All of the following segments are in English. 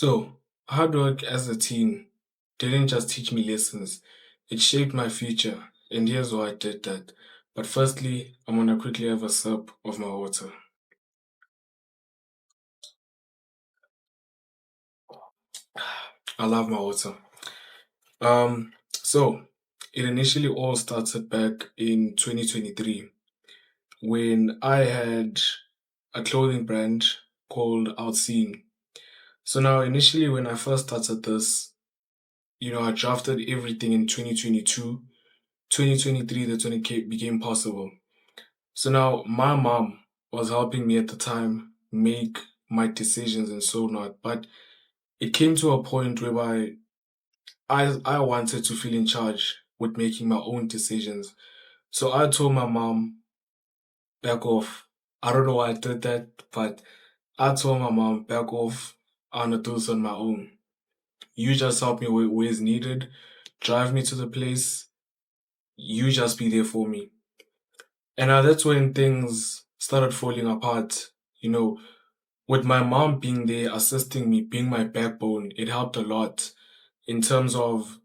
So, hard work as a teen didn't just teach me lessons, it shaped my future. And here's why I did that. But firstly, I'm gonna quickly have a sip of my water. I love my water. So it initially all started back in 2023 when I had a clothing brand called Outseen. So now initially when I first started this, I drafted everything in 2022. 2023, that's when it became possible. So now my mom was helping me at the time make my decisions and so not. But it came to a point whereby I wanted to feel in charge with making my own decisions. So I told my mom, back off. I don't know why I did that, but I told my mom, back off. I want to do this on my own. You just help me where it's needed, drive me to the place. You just be there for me. And that's when things started falling apart. You know, with my mom being there, assisting me, being my backbone, it helped a lot in terms of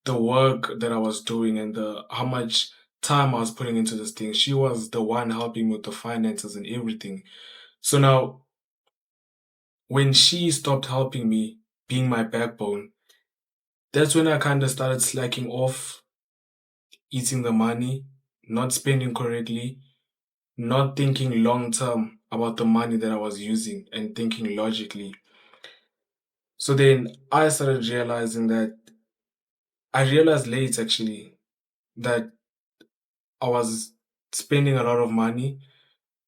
the work that I was doing and the how much time I was putting into this thing. She was the one helping me with the finances and everything. So now, when she stopped helping me, being my backbone, that's when I kind of started slacking off, eating the money, not spending correctly, not thinking long term about the money that I was using and thinking logically. So then I started realizing that I realized late actually that I was spending a lot of money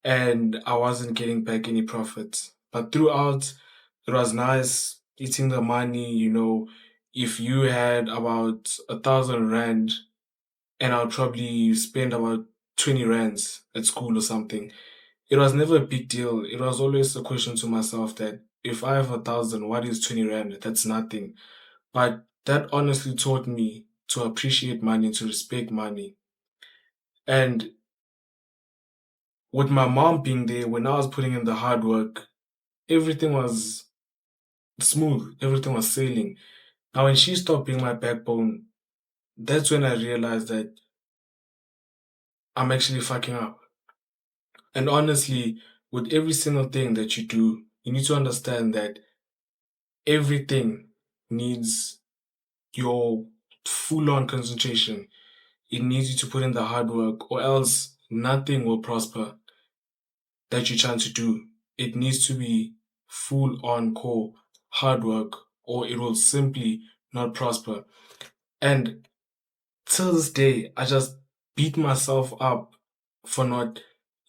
and I wasn't getting back any profit. But throughout, it was nice eating the money. If you had about 1,000 rand and I'll probably spend about 20 rands at school or something, it was never a big deal. It was always a question to myself that if I have 1,000, what is 20 rand? That's nothing. But that honestly taught me to appreciate money, to respect money. And with my mom being there, when I was putting in the hard work, everything was smooth, everything was sailing. Now, when she stopped being my backbone, that's when I realized that I'm actually fucking up. And honestly, with every single thing that you do, you need to understand that everything needs your full on concentration. It needs you to put in the hard work, or else nothing will prosper that you're trying to do. It needs to be full on core hard work, or it will simply not prosper. And till this day, I just beat myself up for not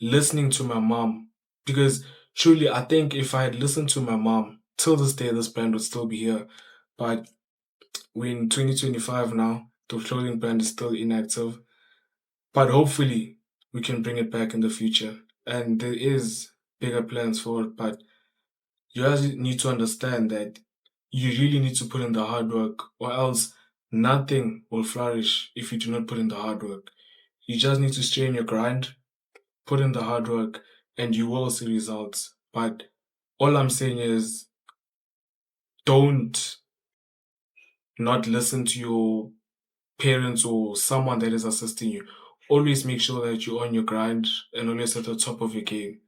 listening to my mom. Because truly, I think if I had listened to my mom, till this day, this brand would still be here. But we're in 2025 now, the clothing brand is still inactive. But hopefully, we can bring it back in the future. And there is bigger plans for it. But you guys need to understand that you really need to put in the hard work, or else nothing will flourish if you do not put in the hard work. You just need to stay in your grind, put in the hard work, and you will see results. But all I'm saying is don't not listen to your parents or someone that is assisting you. Always make sure that you're on your grind and always at the top of your game.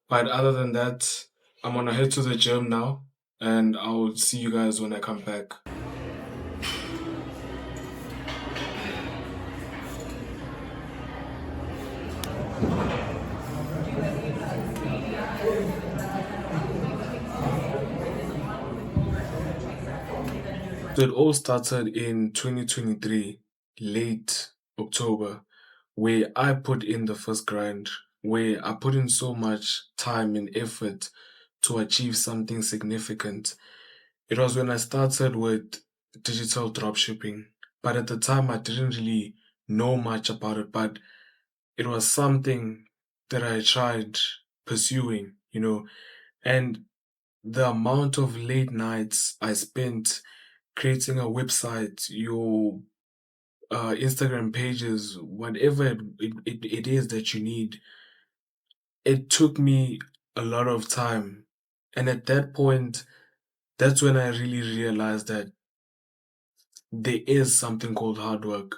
But other than that, I'm gonna head to the gym now and I'll see you guys when I come back. So it all started in 2023, late October, where I put in the first grind, where I put in so much time and effort to achieve something significant. It was when I started with digital dropshipping, but at the time I didn't really know much about it, but it was something that I tried pursuing, and the amount of late nights I spent creating a website, your Instagram pages, whatever it is that you need, it took me a lot of time. And at that point, That's when I really realized that there is something called hard work,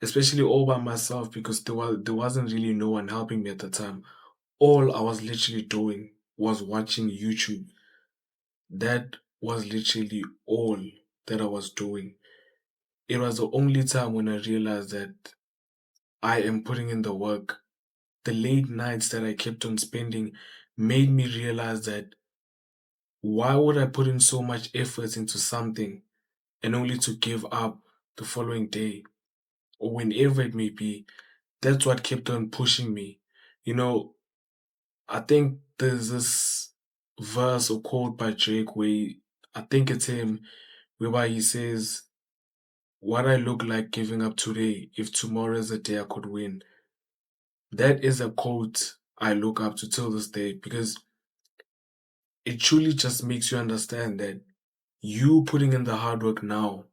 especially all by myself because there wasn't really no one helping me at the time. All I was literally doing was watching YouTube. That was literally all that I was doing. It was the only time when I realized that I am putting in the work. The late nights that I kept on spending made me realize that why would I put in so much effort into something and only to give up the following day or whenever it may be? That's what kept on pushing me. You know, I think there's this verse or quote by Drake where I think it's him, whereby he says, "What I look like giving up today, if tomorrow is a day I could win." That is a quote I look up to till this day because it truly just makes you understand that you putting in the hard work now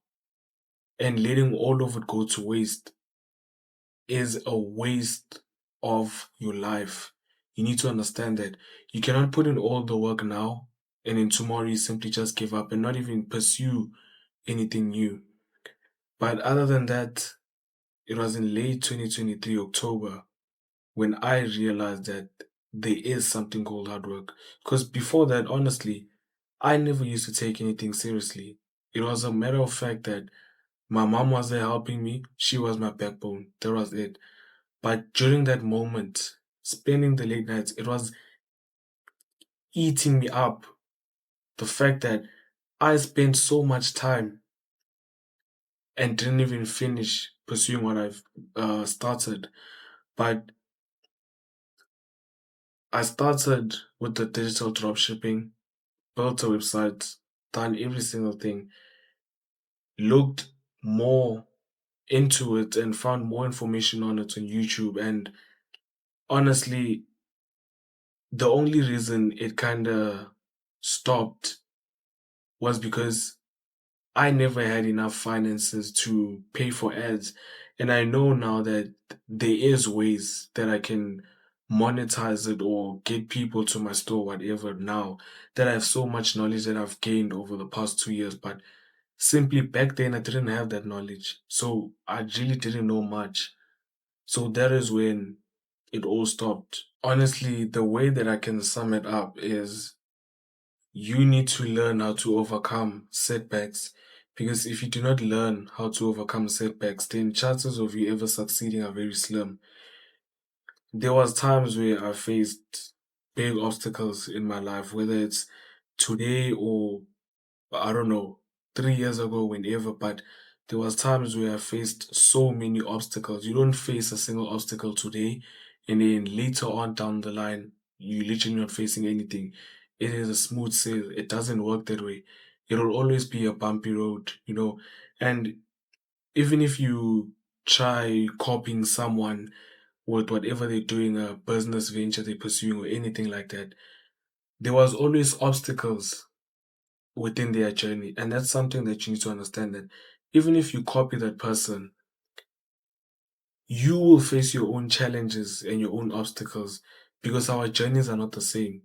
and letting all of it go to waste is a waste of your life. You need to understand that you cannot put in all the work now and then tomorrow you simply just give up and not even pursue anything new. But other than that, it was in late 2023 October when I realized that there is something called hard work. Because before that, honestly, I never used to take anything seriously. It was a matter of fact that my mom was there helping me. She was my backbone. That was it. But during that moment, spending the late nights, it was eating me up. The fact that I spent so much time and didn't even finish pursuing what I've started. But I started with the digital dropshipping, built a website, done every single thing, looked more into it and found more information on it on YouTube. And honestly, the only reason it kind of stopped was because I never had enough finances to pay for ads. And I know now that there is ways that I can monetize it or get people to my store, whatever, now that I have so much knowledge that I've gained over the past 2 years. But simply back then, I didn't have that knowledge. So I really didn't know much. So that is when it all stopped. Honestly, the way that I can sum it up is you need to learn how to overcome setbacks, because if you do not learn how to overcome setbacks, then chances of you ever succeeding are very slim. There was times where I faced big obstacles in my life, whether it's today or I don't know, 3 years ago, whenever, but there was times where I faced so many obstacles. You don't face a single obstacle today, and then later on down the line, you literally not facing anything. It is a smooth sail. It doesn't work that way. It will always be a bumpy road. And even if you try copying someone with whatever they're doing, a business venture they're pursuing, or anything like that, there was always obstacles within their journey. And that's something that you need to understand, that even if you copy that person, you will face your own challenges and your own obstacles because our journeys are not the same.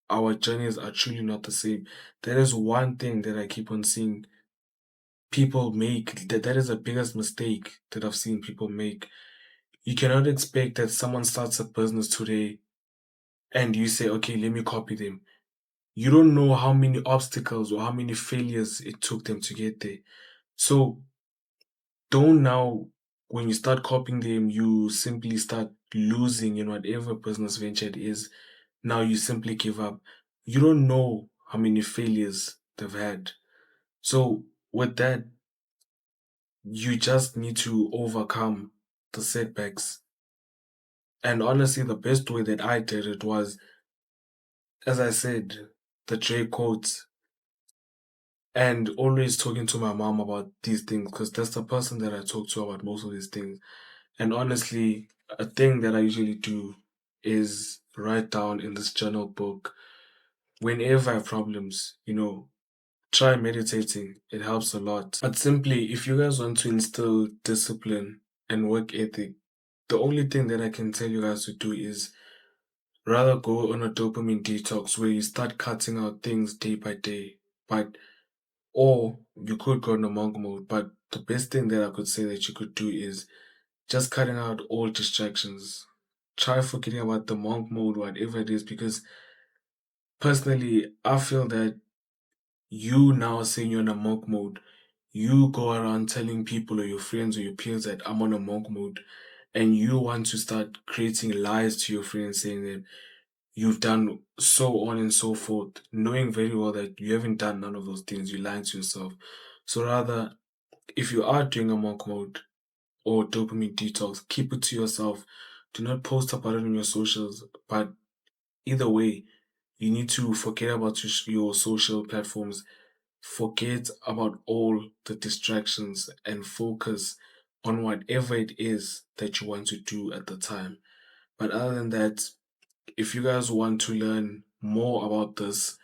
Our journeys are truly not the same. That is one thing that I keep on seeing people make. That is the biggest mistake that I've seen people make. You cannot expect that someone starts a business today and you say, okay, let me copy them. You don't know how many obstacles or how many failures it took them to get there. So don't now, when you start copying them, you simply start losing in whatever business venture it is. Now you simply give up. You don't know how many failures they've had. So with that, you just need to overcome the setbacks. And honestly, the best way that I did it was, as I said, the J quotes, and always talking to my mom about these things because that's the person that I talk to about most of these things. And honestly, a thing that I usually do is write down in this journal book whenever I have problems, try meditating. It helps a lot. But simply, if you guys want to instill discipline and work ethic, the only thing that I can tell you guys to do is Rather go on a dopamine detox where you start cutting out things day by day. But or you could go into monk mode. But the best thing that I could say that you could do is just cutting out all distractions. Try forgetting about the monk mode, whatever it is, because personally, I feel that you now saying you're in a monk mode, you go around telling people or your friends or your peers that I'm on a monk mode, and you want to start creating lies to your friends saying that you've done so on and so forth, knowing very well that you haven't done none of those things, you're lying to yourself. So rather, if you are doing a monk mode or dopamine detox, keep it to yourself. Do not post about it on your socials. But either way, you need to forget about your social platforms, forget about all the distractions, and focus on whatever it is that you want to do at the time. But other than that, if you guys want to learn more about this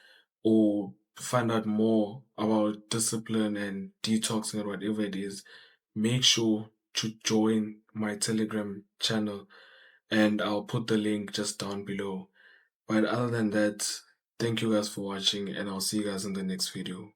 or find out more about discipline and detoxing and whatever it is, make sure to join my Telegram channel and I'll put the link just down below. But other than that, thank you guys for watching and I'll see you guys in the next video.